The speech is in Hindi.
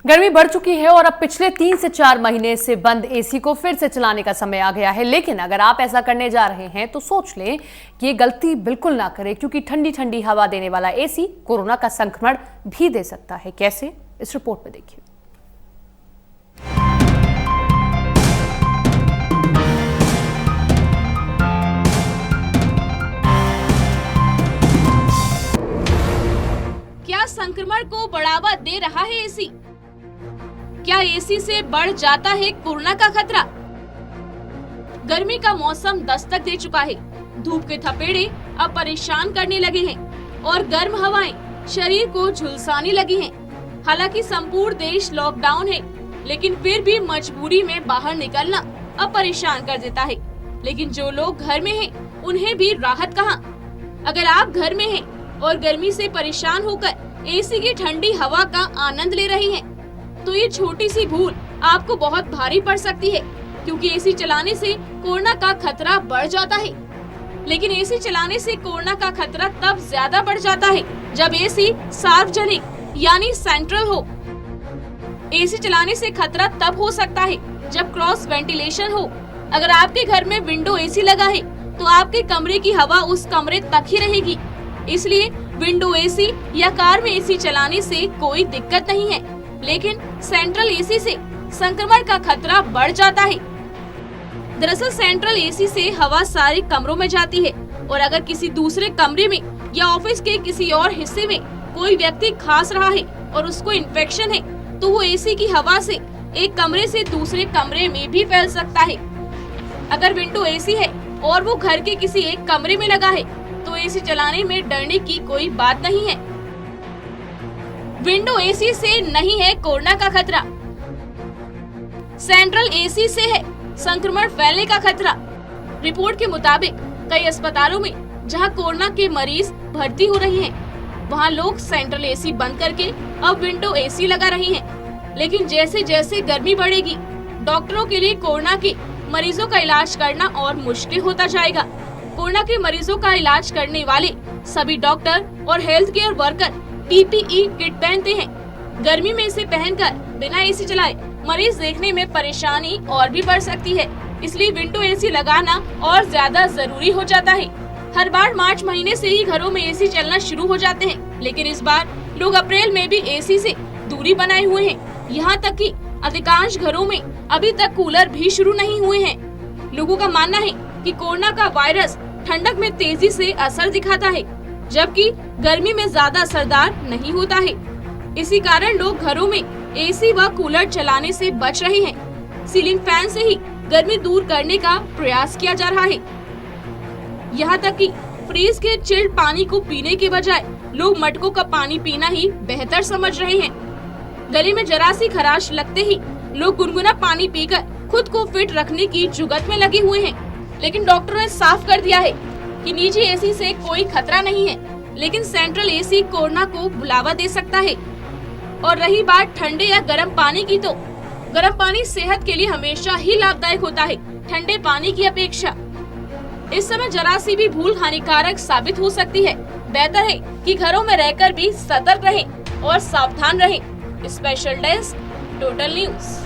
गर्मी बढ़ चुकी है और अब पिछले 3 से 4 महीने से बंद एसी को फिर से चलाने का समय आ गया है। लेकिन अगर आप ऐसा करने जा रहे हैं तो सोच लें कि ये गलती बिल्कुल ना करें, क्योंकि ठंडी ठंडी हवा देने वाला एसी कोरोना का संक्रमण भी दे सकता है। कैसे, इस रिपोर्ट में देखिए। क्या संक्रमण को बढ़ावा दे रहा है एसी? क्या एसी से बढ़ जाता है कोरोना का खतरा? गर्मी का मौसम दस्तक दे चुका है। धूप के थपेड़े अब परेशान करने लगे हैं और गर्म हवाएं शरीर को झुलसाने लगी हैं। हालांकि संपूर्ण देश लॉकडाउन है, लेकिन फिर भी मजबूरी में बाहर निकलना अब परेशान कर देता है। लेकिन जो लोग घर में हैं, उन्हें भी राहत कहाँ? अगर आप घर में हैं और गर्मी से परेशान होकर एसी की ठंडी हवा का आनंद ले रही हैं, तो ये छोटी सी भूल आपको बहुत भारी पड़ सकती है, क्योंकि एसी चलाने से कोरोना का खतरा बढ़ जाता है। लेकिन एसी चलाने से कोरोना का खतरा तब ज्यादा बढ़ जाता है जब एसी सार्वजनिक यानी सेंट्रल हो। एसी चलाने से खतरा तब हो सकता है जब क्रॉस वेंटिलेशन हो। अगर आपके घर में विंडो एसी लगा है तो आपके कमरे की हवा उस कमरे तक ही रहेगी। इसलिए विंडो एसी या कार में एसी चलाने से कोई दिक्कत नहीं है, लेकिन सेंट्रल एसी से संक्रमण का खतरा बढ़ जाता है। दरअसल सेंट्रल एसी से हवा सारे कमरों में जाती है और अगर किसी दूसरे कमरे में या ऑफिस के किसी और हिस्से में कोई व्यक्ति खांस रहा है और उसको इन्फेक्शन है, तो वो एसी की हवा से एक कमरे से दूसरे कमरे में भी फैल सकता है। अगर विंडो एसी है और वो घर के किसी एक कमरे में लगा है, तो एसी चलाने में डरने की कोई बात नहीं है। विंडो एसी से नहीं है कोरोना का खतरा, सेंट्रल एसी से है संक्रमण फैलने का खतरा। रिपोर्ट के मुताबिक कई अस्पतालों में जहां कोरोना के मरीज भर्ती हो रहे हैं, वहां लोग सेंट्रल एसी बंद करके अब विंडो एसी लगा रहे हैं। लेकिन जैसे जैसे गर्मी बढ़ेगी, डॉक्टरों के लिए कोरोना के मरीजों का इलाज करना और मुश्किल होता जाएगा। कोरोना के मरीजों का इलाज करने वाले सभी डॉक्टर और health care worker PPE kit पहनते हैं। गर्मी में इसे पहनकर बिना एसी चलाए मरीज देखने में परेशानी और भी बढ़ सकती है। इसलिए विंडो एसी लगाना और ज्यादा जरूरी हो जाता है। हर बार मार्च महीने से ही घरों में एसी चलना शुरू हो जाते हैं, लेकिन इस बार लोग अप्रैल में भी एसी से दूरी बनाए हुए हैं। यहाँ तक कि अधिकांश घरों में अभी तक कूलर भी शुरू नहीं हुए हैं। लोगों का मानना है कि कोरोना का वायरस ठंडक में तेजी से असर दिखाता है, जबकि गर्मी में ज्यादा असरदार नहीं होता है। इसी कारण लोग घरों में एसी व कूलर चलाने से बच रहे हैं। सीलिंग फैन से ही गर्मी दूर करने का प्रयास किया जा रहा है। यहाँ तक कि फ्रीज के चिल्ड पानी को पीने के बजाय लोग मटकों का पानी पीना ही बेहतर समझ रहे हैं। गले में जरा सी खराश लगते ही लोग गुनगुना पानी पीकर खुद को फिट रखने की जुगत में लगे हुए हैं। लेकिन डॉक्टरों ने साफ कर दिया है कि निजी एसी से कोई खतरा नहीं है, लेकिन सेंट्रल एसी कोरोना को बुलावा दे सकता है। और रही बात ठंडे या गर्म पानी की, तो गर्म पानी सेहत के लिए हमेशा ही लाभदायक होता है, ठंडे पानी की अपेक्षा। इस समय जरा सी भी भूल हानिकारक साबित हो सकती है। बेहतर है कि घरों में रहकर भी सतर्क रहें और सावधान रहें। Special desk, total news.